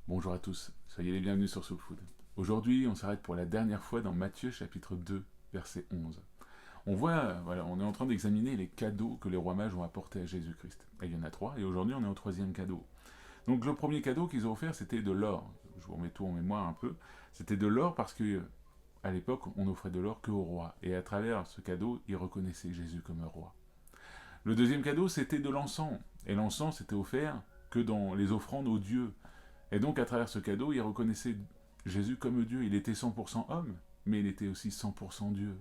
Bonjour à tous, soyez les bienvenus sur Soul Food. Aujourd'hui, on s'arrête pour la dernière fois dans Matthieu chapitre 2, verset 11. On est en train d'examiner les cadeaux que les rois mages ont apportés à Jésus-Christ. Et il y en a trois, et aujourd'hui on est au troisième cadeau. Donc le premier cadeau qu'ils ont offert, c'était de l'or. Je vous remets tout en mémoire un peu. C'était de l'or parce que à l'époque, on offrait de l'or qu'au roi. Et à travers ce cadeau, ils reconnaissaient Jésus comme un roi. Le deuxième cadeau, c'était de l'encens. Et l'encens, c'était offert que dans les offrandes aux dieux. Et donc, à travers ce cadeau, il reconnaissait Jésus comme Dieu. Il était 100% homme, mais il était aussi 100% Dieu.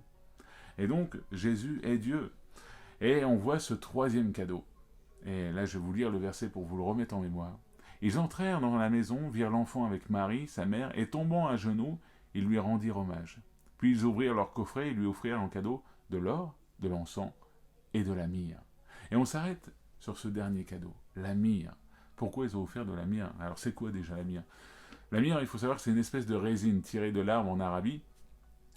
Et donc, Jésus est Dieu. Et on voit ce troisième cadeau. Et là, je vais vous lire le verset pour vous le remettre en mémoire. Ils entrèrent dans la maison, virent l'enfant avec Marie, sa mère, et tombant à genoux, ils lui rendirent hommage. Puis ils ouvrirent leur coffret et lui offrirent en cadeau de l'or, de l'encens et de la myrrhe. Et on s'arrête sur ce dernier cadeau, la myrrhe. Pourquoi ils ont offert de la myrrhe? Alors c'est quoi déjà la myrrhe? La myrrhe, il faut savoir que c'est une espèce de résine tirée de l'arbre en Arabie.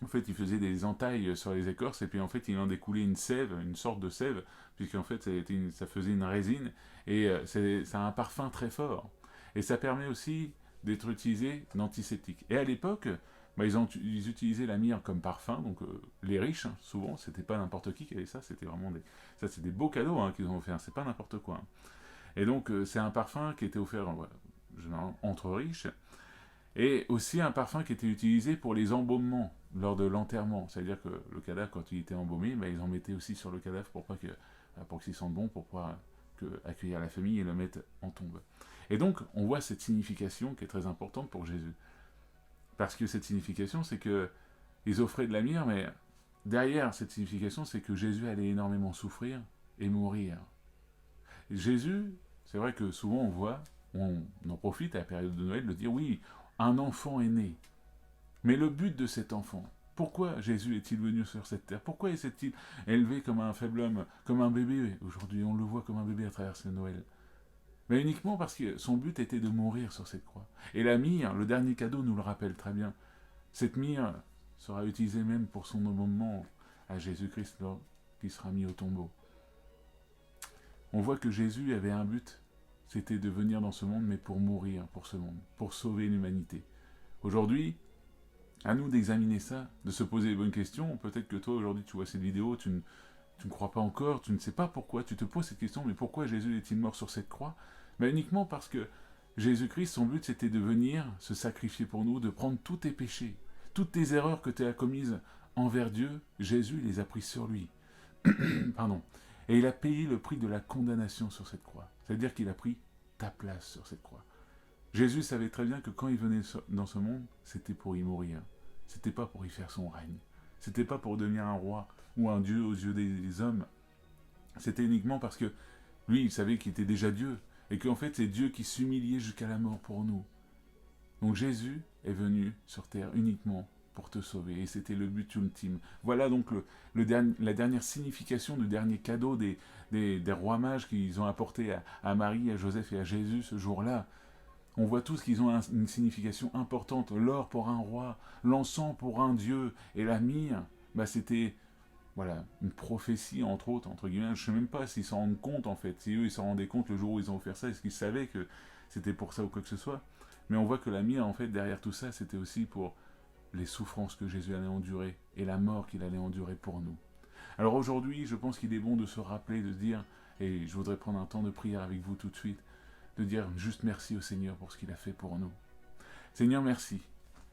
En fait, ils faisaient des entailles sur les écorces et puis en fait, il en découlait une sève, une sorte de sève, puisqu'en fait, ça faisait une résine et ça a un parfum très fort. Et ça permet aussi d'être utilisé d'antiseptique. Et à l'époque, ils utilisaient la myrrhe comme parfum, donc les riches, hein, souvent, c'était pas n'importe qui avait ça, c'était vraiment ça c'est des beaux cadeaux hein, qu'ils ont offert, c'est pas n'importe quoi. Hein. Et donc, c'est un parfum qui était offert généralement entre riches, et aussi un parfum qui était utilisé pour les embaumements lors de l'enterrement. C'est-à-dire que le cadavre, quand il était embaumé, ils en mettaient aussi sur le cadavre pour qu'il sente bon, pour pouvoir accueillir la famille et le mettre en tombe. Et donc, on voit cette signification qui est très importante pour Jésus. Parce que cette signification, c'est que ils offraient de la myrrhe, mais derrière cette signification, c'est que Jésus allait énormément souffrir et mourir. Jésus, c'est vrai que souvent on en profite à la période de Noël de dire oui, un enfant est né. Mais le but de cet enfant, pourquoi Jésus est-il venu sur cette terre? Pourquoi s'est-il élevé comme un faible homme, comme un bébé? Aujourd'hui, on le voit comme un bébé à travers ce Noël. Mais uniquement parce que son but était de mourir sur cette croix. Et la myrrhe, le dernier cadeau, nous le rappelle très bien. Cette myrrhe sera utilisée même pour son moment à Jésus-Christ lorsqu'il sera mis au tombeau. On voit que Jésus avait un but, c'était de venir dans ce monde, mais pour mourir pour ce monde, pour sauver l'humanité. Aujourd'hui, à nous d'examiner ça, de se poser les bonnes questions. Peut-être que toi, aujourd'hui, tu vois cette vidéo, tu ne crois pas encore, tu ne sais pas pourquoi, tu te poses cette question, mais pourquoi Jésus est-il mort sur cette croix? Uniquement parce que Jésus-Christ, son but, c'était de venir se sacrifier pour nous, de prendre tous tes péchés, toutes tes erreurs que tu as commises envers Dieu, Jésus les a prises sur lui. Pardon. Et il a payé le prix de la condamnation sur cette croix. C'est-à-dire qu'il a pris ta place sur cette croix. Jésus savait très bien que quand il venait dans ce monde, c'était pour y mourir. C'était pas pour y faire son règne. C'était pas pour devenir un roi ou un dieu aux yeux des hommes. C'était uniquement parce que lui, il savait qu'il était déjà Dieu. Et qu'en fait, c'est Dieu qui s'humiliait jusqu'à la mort pour nous. Donc Jésus est venu sur terre uniquement pour te sauver. Et c'était le but ultime. Voilà donc la dernière signification du dernier cadeau des rois mages qu'ils ont apporté à Marie, à Joseph et à Jésus ce jour-là. On voit tous qu'ils ont une signification importante. L'or pour un roi, l'encens pour un dieu, et la myrrhe, c'était une prophétie, entre autres, entre guillemets. Je ne sais même pas s'ils s'en rendent compte, en fait. Si eux, ils s'en rendaient compte le jour où ils ont offert ça, est-ce qu'ils savaient que c'était pour ça ou quoi que ce soit? Mais on voit que la myrrhe, en fait, derrière tout ça, c'était aussi pour les souffrances que Jésus allait endurer et la mort qu'il allait endurer pour nous. Alors aujourd'hui, je pense qu'il est bon de se rappeler, de se dire, et je voudrais prendre un temps de prière avec vous tout de suite, de dire juste merci au Seigneur pour ce qu'il a fait pour nous. Seigneur, merci.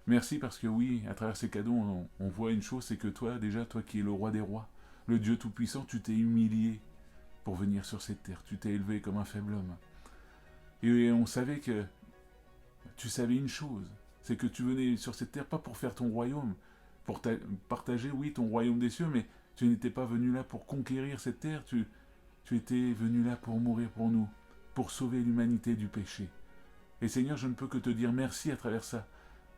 Merci parce que oui, à travers ces cadeaux, on voit une chose, c'est que toi, déjà, toi qui es le roi des rois, le Dieu Tout-Puissant, tu t'es humilié pour venir sur cette terre. Tu t'es élevé comme un faible homme. Et on savait que tu savais une chose, c'est que tu venais sur cette terre pas pour faire ton royaume, pour partager, oui, ton royaume des cieux, mais tu n'étais pas venu là pour conquérir cette terre, tu étais venu là pour mourir pour nous, pour sauver l'humanité du péché. Et Seigneur, je ne peux que te dire merci à travers ça.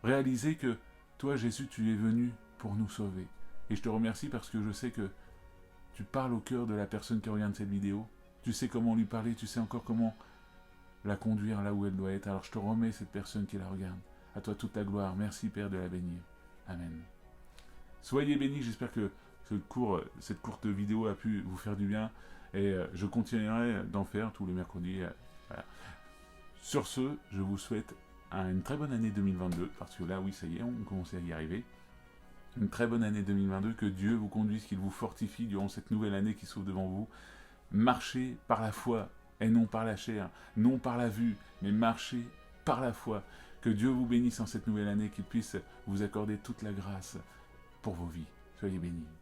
Réaliser que toi, Jésus, tu es venu pour nous sauver. Et je te remercie parce que je sais que tu parles au cœur de la personne qui regarde cette vidéo. Tu sais comment lui parler, tu sais encore comment la conduire là où elle doit être. Alors je te remets cette personne qui la regarde. À toi toute la gloire. Merci Père de la bénir. Amen. Soyez bénis, j'espère que cette courte vidéo a pu vous faire du bien. Et je continuerai d'en faire tous les mercredis. Voilà. Sur ce, je vous souhaite une très bonne année 2022, parce que là, oui, ça y est, on commence à y arriver. Une très bonne année 2022, que Dieu vous conduise, qu'il vous fortifie durant cette nouvelle année qui s'ouvre devant vous. Marchez par la foi et non par la chair, non par la vue, mais marchez par la foi. Que Dieu vous bénisse en cette nouvelle année, qu'il puisse vous accorder toute la grâce pour vos vies. Soyez bénis.